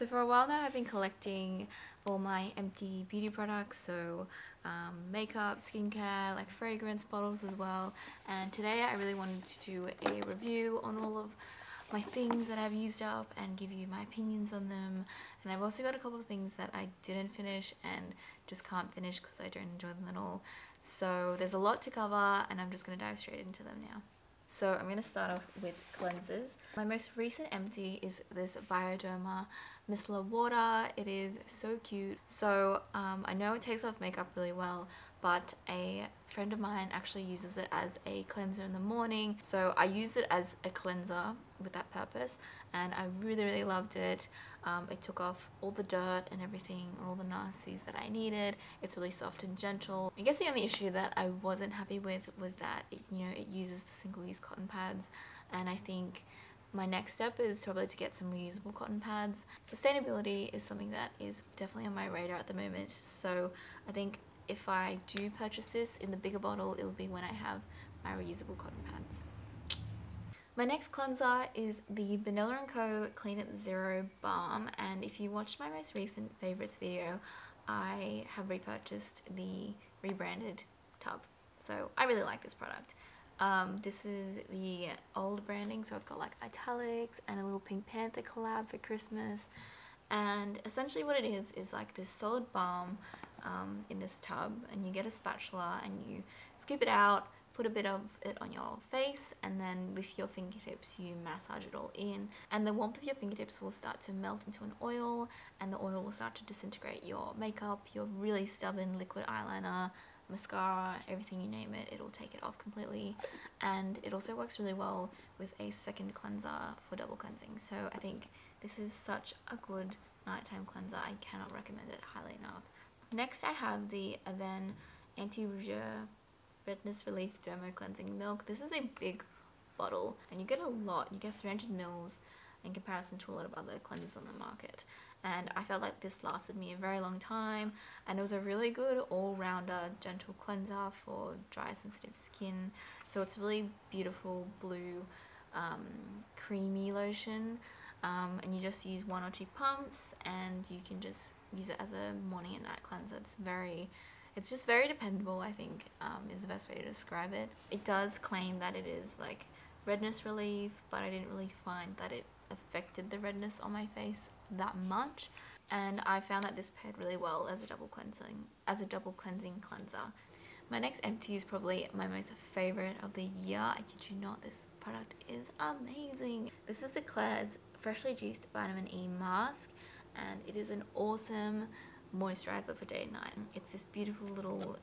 So for a while now I've been collecting all my empty beauty products, so makeup, skincare, like fragrance bottles as well, and today I really wanted to do a review on all of my things that I've used up and give you my opinions on them. And I've also got a couple of things that I didn't finish and just can't finish because I don't enjoy them at all. So there's a lot to cover and I'm just going to dive straight into them now. So I'm going to start off with cleansers. My most recent empty is this Bioderma Micellar water. It is so cute. So I know it takes off makeup really well, but a friend of mine actually uses it as a cleanser in the morning. So I use it as a cleanser with that purpose, and I really loved it. It took off all the dirt and everything, all the nasties that I needed. It's really soft and gentle. I guess the only issue that I wasn't happy with was that it uses the single-use cotton pads, and I think my next step is probably to get some reusable cotton pads. Sustainability is something that is definitely on my radar at the moment, so I think if I do purchase this in the bigger bottle, it will be when I have my reusable cotton pads. My next cleanser is the Banila & Co. Clean It Zero Balm, and if you watched my most recent favorites video, I have repurchased the rebranded tub. So I really like this product. This is the old branding, so it's got like italics and a little Pink Panther collab for Christmas. And essentially what it is like this solid balm in this tub, and you get a spatula and you scoop it out, put a bit of it on your face, and then with your fingertips you massage it all in, and the warmth of your fingertips will start to melt into an oil, and the oil will start to disintegrate your makeup, your really stubborn liquid eyeliner, mascara, everything you name it. It'll take it off completely. And it also works really well with a second cleanser for double cleansing. So I think this is such a good nighttime cleanser. I cannot recommend it highly enough. Next I have the Avene Antirougeurs Redness Relief Dermo Cleansing Milk. This is a big bottle and you get a lot. You get 300 mils in comparison to a lot of other cleansers on the market. And I felt like this lasted me a very long time, and it was a really good all-rounder gentle cleanser for dry sensitive skin. So it's really beautiful blue creamy lotion, and you just use 1 or 2 pumps and you can just use it as a morning and night cleanser. It's just very dependable, I think, is the best way to describe it. It does claim that it is like redness relief, but I didn't really find that it affected the redness on my face that much, and I found that this paired really well as a double cleansing cleanser. My next empty is probably my most favorite of the year. I kid you not, this product is amazing. This is the Klairs freshly juiced vitamin E mask, and it is an awesome moisturizer for day and night. It's this beautiful little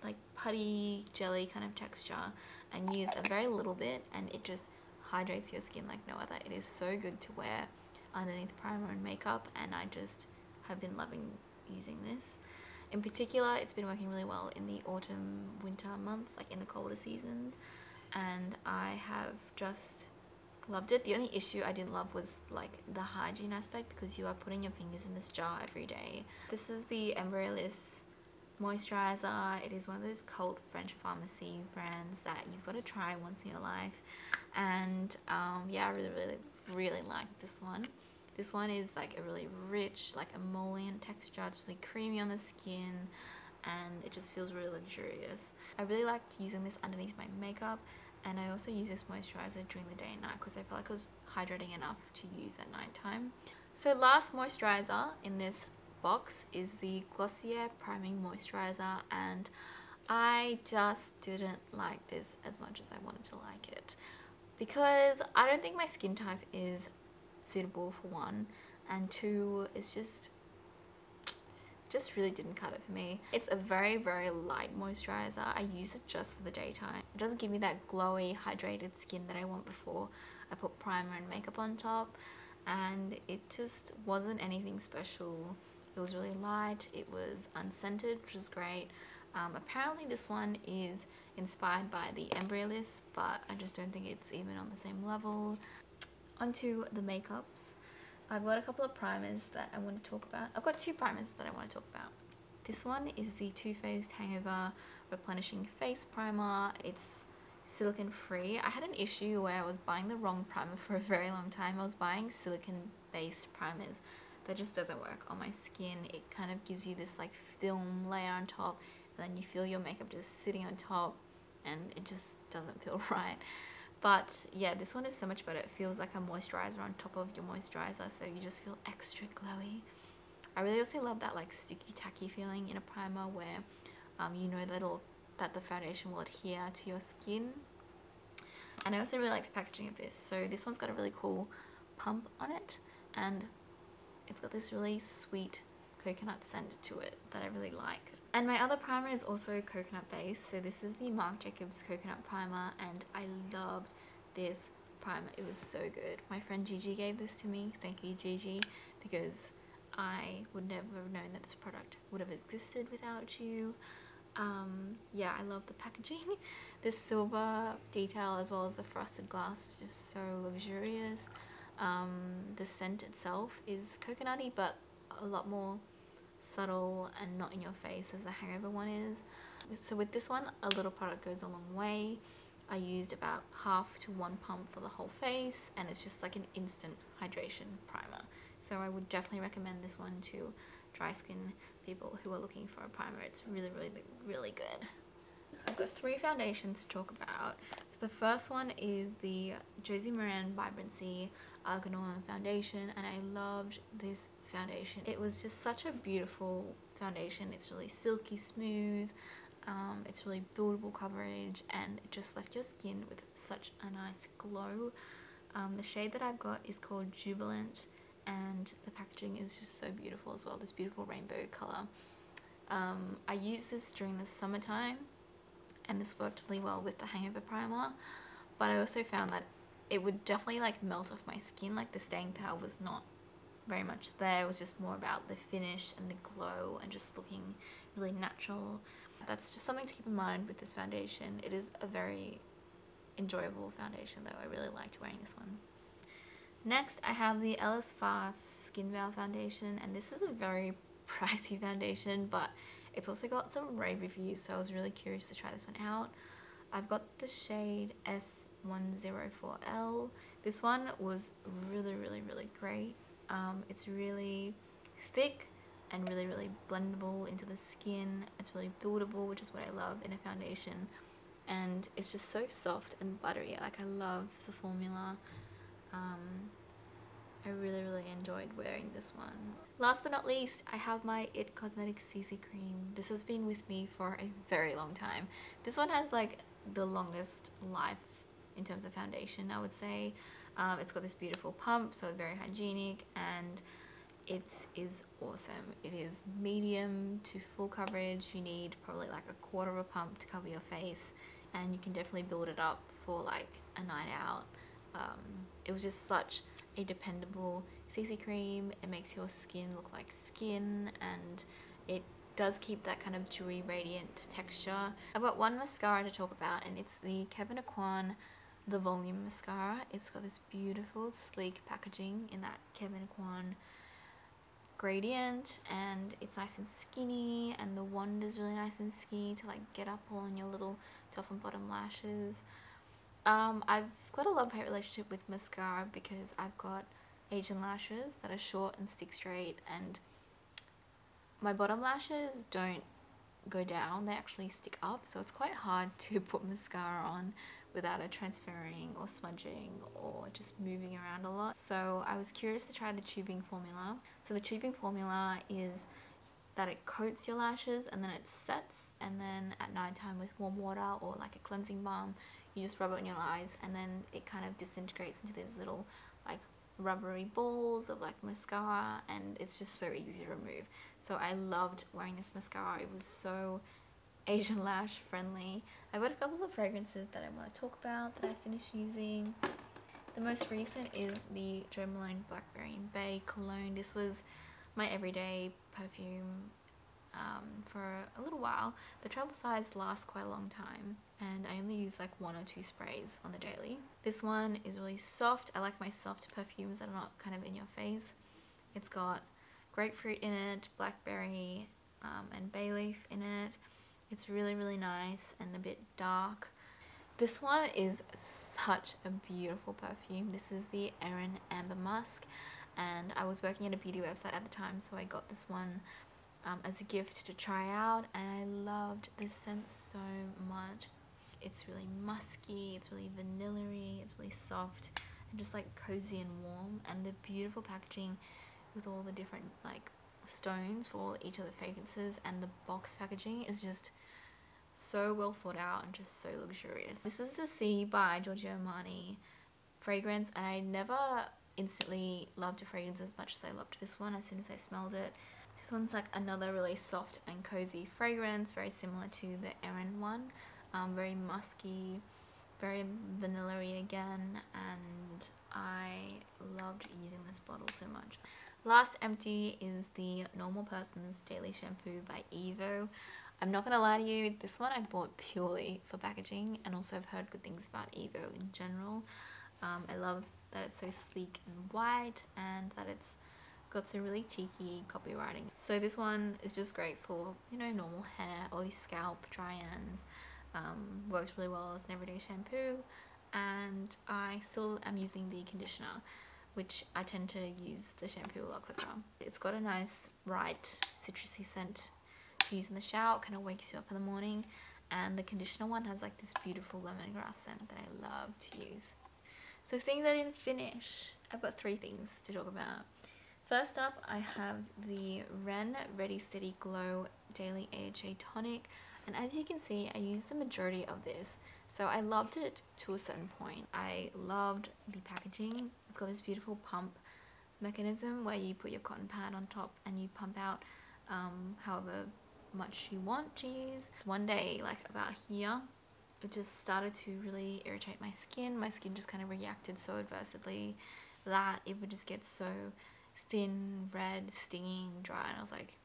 like putty jelly kind of texture, and you use a very little bit and it just hydrates your skin like no other. It is so good to wear underneath primer and makeup, and I just have been loving using this. In particular, it's been working really well in the autumn winter months, like in the colder seasons, and I have just loved it. The only issue I didn't love was like the hygiene aspect, because you are putting your fingers in this jar every day. This is the Embryolisse moisturizer. It is one of those cult French pharmacy brands that you've got to try once in your life, and yeah, I really like this one. This one is like a really rich, like emollient texture. It's really creamy on the skin and it just feels really luxurious. I really liked using this underneath my makeup, and I also use this moisturizer during the day and night because I felt like it was hydrating enough to use at night time. So last moisturizer in this box is the Glossier Priming Moisturizer, and I just didn't like this as much as I wanted to like it, because I don't think my skin type is suitable, for one, and two, it's just really didn't cut it for me. It's a very light moisturizer. I use it just for the daytime. It doesn't give me that glowy hydrated skin that I want before I put primer and makeup on top, and it just wasn't anything special. It was really light, it was unscented, which is great. Apparently this one is inspired by the Embryolisse, but I just don't think it's even on the same level. Onto the makeups. I've got a couple of primers that I want to talk about. I've got 2 primers that I want to talk about. This one is the Too Faced Hangover Replenishing Face Primer. It's silicone free. I had an issue where I was buying the wrong primer for a very long time. I was buying silicone based primers that just doesn't work on my skin. It kind of gives you this like film layer on top, and then you feel your makeup just sitting on top, and it just doesn't feel right. But yeah, this one is so much better. It feels like a moisturizer on top of your moisturizer, so you just feel extra glowy. I really also love that like sticky tacky feeling in a primer where you know that the foundation will adhere to your skin. And I also really like the packaging of this. So this one's got a really cool pump on it, and it's got this really sweet coconut scent to it that I really like. And my other primer is also coconut based. So this is the Marc Jacobs coconut primer, and I loved this primer. It was so good. My friend Gigi gave this to me. Thank you, Gigi, because I would never have known that this product would have existed without you. Yeah, I love the packaging. This silver detail as well as the frosted glass is just so luxurious. The scent itself is coconutty, but a lot more subtle and not in your face as the Hangover one is. So with this one, a little product goes a long way. I used about half to 1 pump for the whole face, and it's just like an instant hydration primer. So I would definitely recommend this one to dry skin people who are looking for a primer. It's really, really, really good. I've got 3 foundations to talk about. So the first one is the Josie Vibrancy Argan foundation, and I loved this foundation. It was just such a beautiful foundation. It's really silky smooth, it's really buildable coverage, and it just left your skin with such a nice glow. The shade that I've got is called Jubilant, and the packaging is just so beautiful as well, this beautiful rainbow color. I used this during the summertime, and this worked really well with the Hangover primer, but I also found that it would definitely like melt off my skin. Like the staying power was not very much there. It was just more about the finish and the glow and just looking really natural. That's just something to keep in mind with this foundation. It is a very enjoyable foundation though. I really liked wearing this one. Next, I have the Elis Faas Skin Veil Foundation, and this is a very pricey foundation, but it's also got some rave reviews, so I was really curious to try this one out. I've got the shade S104L. This one was really, really, really great. It's really thick and really, really blendable into the skin. It's really buildable, which is what I love in a foundation. And it's just so soft and buttery. Like, I love the formula. I really, really enjoyed wearing this one. Last but not least, I have my IT Cosmetics CC Cream. This has been with me for a very long time. This one has like the longest life in terms of foundation, I would say. It's got this beautiful pump, so it's very hygienic, and it is awesome. It is medium to full coverage. You need probably like a quarter of a pump to cover your face, and you can definitely build it up for like a night out. It was just such a dependable CC cream. It makes your skin look like skin, and it does keep that kind of dewy, radiant texture. I've got one mascara to talk about, and it's the Kevyn Aucoin The Volume Mascara. It's got this beautiful, sleek packaging in that Kevyn Aucoin gradient, and it's nice and skinny, and the wand is really nice and skinny to like get up on your little top and bottom lashes. I've got a love-hate relationship with mascara because I've got Asian lashes that are short and stick straight, and my bottom lashes don't go down, they actually stick up, so it's quite hard to put mascara on without it transferring or smudging or just moving around a lot. So I was curious to try the tubing formula. So the tubing formula is that it coats your lashes and then it sets, and then at nighttime with warm water or like a cleansing balm, you just rub it on your eyes, and then it kind of disintegrates into these little like rubbery balls of like mascara, and it's just so easy to remove. So I loved wearing this mascara. It was so Asian lash friendly. I've got a couple of fragrances that I want to talk about that I finished using. The most recent is the Jo Malone Blackberry and Bay Cologne. This was my everyday perfume for a little while. The travel size lasts quite a long time, and I only use like 1 or 2 sprays on the daily. This one is really soft. I like my soft perfumes that are not kind of in your face. It's got grapefruit in it, blackberry and bay leaf in it. It's really, really nice and a bit dark. This one is such a beautiful perfume. This is the AERIN Amber Musk. and I was working at a beauty website at the time, so I got this one as a gift to try out, and I loved this scent so much. It's really musky, it's really vanilla-y, it's really soft and just like cozy and warm, and the beautiful packaging with all the different like stones for each of the fragrances, and the box packaging is just so well thought out and just so luxurious. This is the C by Giorgio Armani fragrance, and I never instantly loved a fragrance as much as I loved this one as soon as I smelled it. This one's like another really soft and cozy fragrance, very similar to the AERIN one. Very musky, very vanilla-y again, and I loved using this bottle so much. Last empty is the Normal Person's Daily Shampoo by Evo. I'm not gonna lie to you, this one I bought purely for packaging, and also I've heard good things about Evo in general. I love that it's so sleek and white, and that it's got some really cheeky copywriting. So this one is just great for, you know, normal hair, oily scalp, dry ends. Works really well as an everyday shampoo, and I still am using the conditioner, which I tend to use the shampoo a lot quicker. It's got a nice bright citrusy scent to use in the shower. It kind of wakes you up in the morning, and the conditioner one has like this beautiful lemongrass scent that I love to use. So things I didn't finish, I've got 3 things to talk about. First up, I have the Ren Ready Steady Glow Daily AHA Tonic, and as you can see, I used the majority of this, so I loved it to a certain point. I loved the packaging. It's got this beautiful pump mechanism where you put your cotton pad on top and you pump out however much you want to use. One day, like about here, it just started to really irritate my skin. My skin just kind of reacted so adversely that it would just get so thin, red, stinging, dry, and I was like,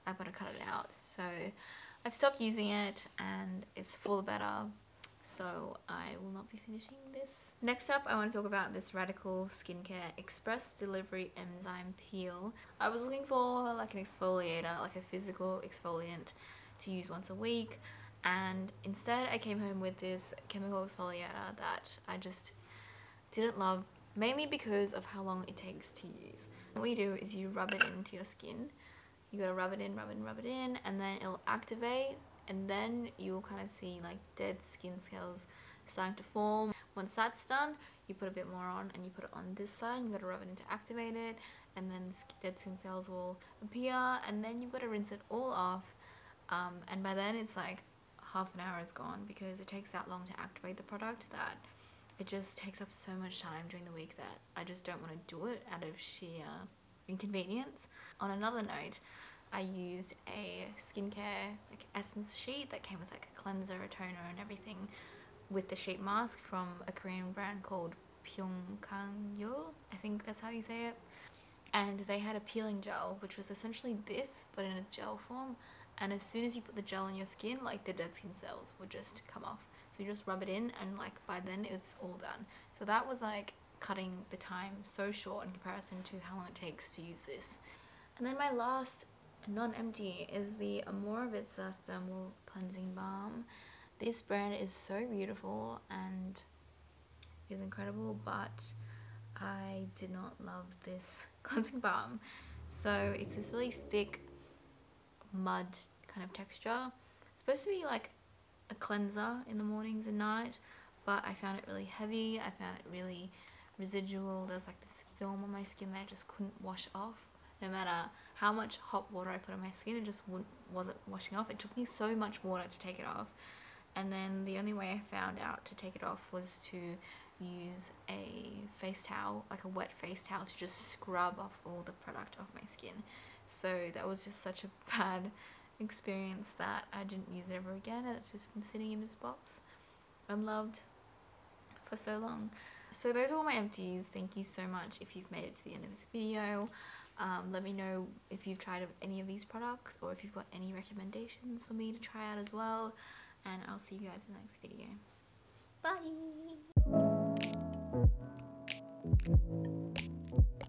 I've got to cut it out. So I've stopped using it, and it's for the better, so I will not be finishing this. Next up, I want to talk about this Radical Skincare Express Delivery Enzyme Peel. I was looking for like an exfoliator, like a physical exfoliant to use once a week, and instead I came home with this chemical exfoliator that I just didn't love, mainly because of how long it takes to use. What you do is you rub it into your skin. You gotta rub it in, and then it'll activate, and then you'll kind of see like dead skin cells starting to form. Once that's done, you put a bit more on, and you put it on this side. You gotta rub it in to activate it, and then dead skin cells will appear, and then you've got to rinse it all off. And by then it's like half an hour is gone, because it takes that long to activate the product that it just takes up so much time during the week that I just don't want to do it out of sheer inconvenience. On another note, I used a skincare like essence sheet that came with like a cleanser, a toner and everything, with the sheet mask from a Korean brand called Pyongkangyo, I think that's how you say it. And they had a peeling gel, which was essentially this but in a gel form, and as soon as you put the gel on your skin, like the dead skin cells would just come off. So you just rub it in, and like by then it's all done. So that was like cutting the time so short in comparison to how long it takes to use this. And then my last non-empty is the Amorovitza Thermal Cleansing Balm. This brand is so beautiful and is incredible, but I did not love this cleansing balm. So it's this really thick mud kind of texture. It's supposed to be like a cleanser in the mornings and night, but I found it really heavy. I found it really residual. There's like this film on my skin that I just couldn't wash off. No matter how much hot water I put on my skin, it just wasn't washing off. It took me so much water to take it off. And then the only way I found out to take it off was to use a face towel, like a wet face towel, to just scrub off all the product off my skin. So that was just such a bad experience that I didn't use it ever again, and it's just been sitting in this box unloved for so long. So those are all my empties. Thank you so much if you've made it to the end of this video. Let me know if you've tried any of these products, or if you've got any recommendations for me to try out as well, and I'll see you guys in the next video. Bye!